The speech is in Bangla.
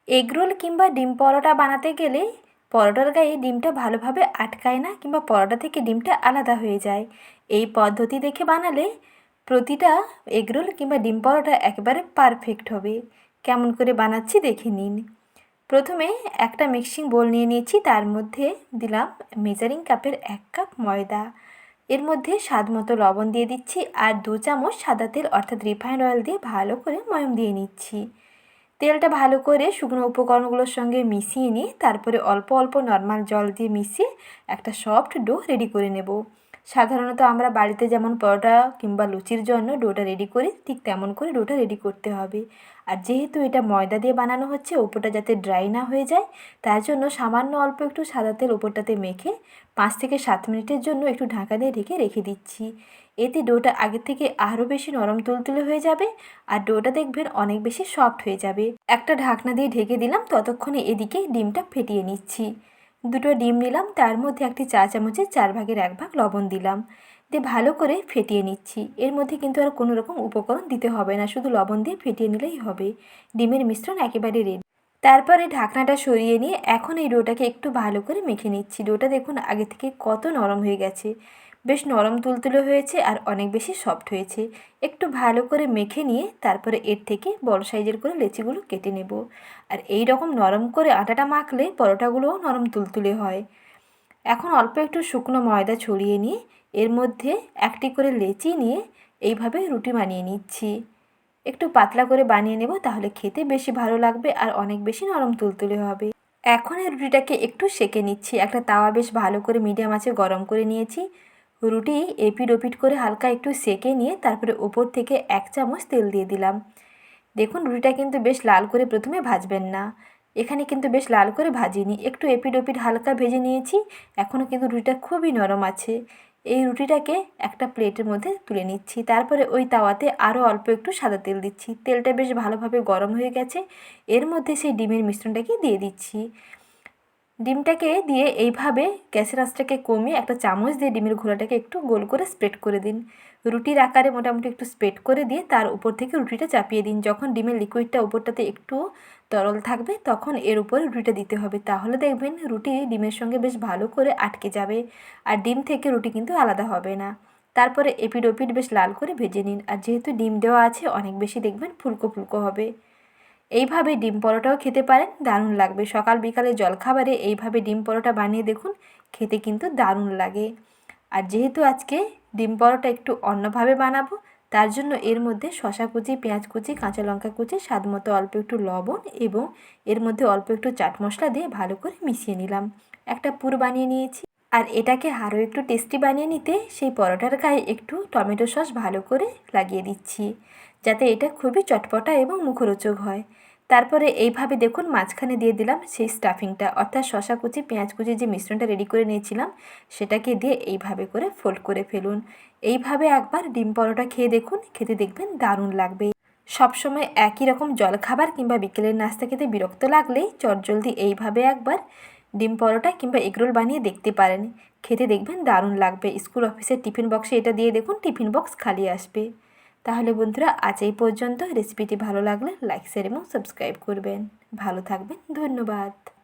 এগরোল কিংবা ডিম পরোটা বানাতে গেলে পরোটার গায়ে ডিমটা ভালোভাবে আটকায় না কিংবা পরোটা থেকে ডিমটা আলাদা হয়ে যায়। এই পদ্ধতি দেখে বানালে প্রতিটা এগরোল কিংবা ডিম পরোটা একেবারে পারফেক্ট হবে। কেমন করে বানাচ্ছি দেখে নিন। প্রথমে একটা মিক্সিং বোল নিয়ে নিয়েছি, তার মধ্যে দিলাম মেজারিং কাপের 1 কাপ ময়দা। এর মধ্যে স্বাদ মতো লবণ দিয়ে দিচ্ছি আর 2 চামচ সাদা তেল অর্থাৎ রিফাইন্ড অয়েল দিয়ে ভালো করে ময়ম দিয়ে নিচ্ছি। তেলটা ভালো করে শুকনো উপকরণগুলোর সঙ্গে মিশিয়ে নিয়ে তারপরে অল্প অল্প নর্মাল জল দিয়ে মিশিয়ে একটা সফট ডো রেডি করে নেব। সাধারণত আমরা বাড়িতে যেমন পরোটা কিংবা লুচির জন্য ডোটা রেডি করি, ঠিক তেমন করে ডোটা রেডি করতে হবে। আর যেহেতু এটা ময়দা দিয়ে বানানো হচ্ছে, ওপরটা যাতে ড্রাই না হয়ে যায় তার জন্য সামান্য অল্প একটু সাদা তেল ওপরটাতে মেখে 5 থেকে 7 মিনিটের জন্য একটু ঢাকা দিয়ে ঢেকে রেখে দিচ্ছি। এতে ডোটা আগের থেকে আরও বেশি নরম তুলতুলে হয়ে যাবে আর ডোটা দেখবেন অনেক বেশি সফট হয়ে যাবে। একটা ঢাকনা দিয়ে ঢেকে দিলাম, ততক্ষণে এদিকে ডিমটা ফেটিয়ে নিচ্ছি। 2টো ডিম নিলাম, তার মধ্যে একটি চা চামচের 4 ভাগের 1 ভাগ লবণ দিলাম, দিয়ে ভালো করে ফেটিয়ে নিচ্ছি। এর মধ্যে কিন্তু আর কোনো রকম উপকরণ দিতে হবে না, শুধু লবণ দিয়ে ফেটিয়ে নিলেই হবে। ডিমের মিশ্রণ একেবারে রেডি। তারপরে ঢাকনাটা সরিয়ে নিয়ে এখন এই ডোটাকে একটু ভালো করে মেখে নিচ্ছি। ডোটা দেখুন আগে থেকে কত নরম হয়ে গেছে, বেশ নরম তুলতুলে হয়েছে আর অনেক বেশি সফট হয়েছে। একটু ভালো করে মেখে নিয়ে তারপরে এর থেকে বড় সাইজের করে লেচিগুলো কেটে নেব। আর এই রকম নরম করে আটাটা মাখলে পরোটাগুলোও নরম তুলতুলে হয়। এখন অল্প একটু শুকনো ময়দা ছড়িয়ে নিয়ে এর মধ্যে একটি করে লেচি নিয়ে এইভাবে রুটি বানিয়ে নিচ্ছি। একটু পাতলা করে বানিয়ে নেব, তাহলে খেতে বেশি ভালো লাগবে আর অনেক বেশি নরম তুলতুলে হবে। এখন এই রুটিটাকে একটু সেঁকে নিচ্ছি। একটা তাওয়া বেশ ভালো করে মিডিয়াম আঁচে গরম করে নিয়েছি। রুটি এপিট ওপিট করে হালকা একটু সেঁকে নিয়ে তারপরে ওপর থেকে 1 চামচ তেল দিয়ে দিলাম। দেখুন রুটিটা কিন্তু বেশ লাল করে প্রথমে ভাজবেন না, এখানে কিন্তু বেশ লাল করে ভাজিনি, একটু এপিট ওপিট হালকা ভেজে নিয়েছি। এখনও কিন্তু রুটিটা খুবই নরম আছে। এই রুটিটাকে একটা প্লেটের মধ্যে তুলে নিচ্ছি। তারপরে ওই তাওয়াতে আরও অল্প একটু সাদা তেল দিচ্ছি। তেলটা বেশ ভালোভাবে গরম হয়ে গেছে, এর মধ্যে সেই ডিমের মিশ্রণটাকে দিয়ে দিচ্ছি। ডিমটাকে দিয়ে এইভাবে গ্যাসের আঁচটাকে কমিয়ে একটা চামচ দিয়ে ডিমের ঘোলাটাকে একটু গোল করে স্প্রেড করে দিন। রুটির আকারে মোটামুটি একটু স্প্রেড করে দিয়ে তার উপর থেকে রুটিটা চাপিয়ে দিন। যখন ডিমের লিকুইডটা উপরটাতে একটু তরল থাকবে তখন এর উপরে রুটিটা দিতে হবে, তাহলে দেখবেন রুটি ডিমের সঙ্গে বেশ ভালো করে আটকে যাবে আর ডিম থেকে রুটি কিন্তু আলাদা হবে না। তারপরে এপিট ওপিট বেশ লাল করে ভেজে নিন। আর যেহেতু ডিম দেওয়া আছে অনেক বেশি দেখবেন ফুলকো ফুলকো হবে। এইভাবে ডিম পরোটাও খেতে পারেন, দারুণ লাগবে। সকাল বিকালে জলখাবারে এইভাবে ডিম পরোটা বানিয়ে দেখুন, খেতে কিন্তু দারুণ লাগে। আর যেহেতু আজকে ডিম পরোটা একটু অন্যভাবে বানাবো, তার জন্য এর মধ্যে শসা কুচি, পেঁয়াজ কুচি, কাঁচা লঙ্কা কুচি, স্বাদ মতো অল্প একটু লবণ এবং এর মধ্যে অল্প একটু চাট মশলা দিয়ে ভালো করে মিশিয়ে নিলাম। একটা পুর বানিয়ে নিয়েছি। আর এটাকে আরও একটু টেস্টি বানিয়ে নিতে সেই পরোটার গায়ে একটু টমেটো সস ভালো করে লাগিয়ে দিচ্ছি, যাতে এটা খুবই চটপটা এবং মুখরোচক হয়। তারপরে এইভাবে দেখুন মাঝখানে দিয়ে দিলাম সেই স্টাফিংটা, অর্থাৎ শসা কুচি, পেঁয়াজ কুচি যে মিশ্রণটা রেডি করে নিয়েছিলাম সেটাকে দিয়ে এইভাবে করে ফোল্ড করে ফেলুন। এইভাবে একবার ডিম পরোটা খেয়ে দেখুন, খেতে দেখবেন দারুণ লাগবে। সবসময় একই রকম জলখাবার কিংবা বিকেলের নাস্তা খেতে বিরক্ত লাগলেই চটজলদি এইভাবে একবার ডিম পরোটা কিংবা এগরোল বানিয়ে দেখতে পারেন, খেতে দেখবেন দারুণ লাগবে। স্কুল অফিসের টিফিন বক্সে এটা দিয়ে দেখুন, টিফিন বক্স খালি আসবে। তাহলে বন্ধুরা আজ এই পর্যন্ত। রেসিপিটি ভালো লাগলে লাইক শেয়ার এবং সাবস্ক্রাইব করবেন। ভালো থাকবেন, ধন্যবাদ।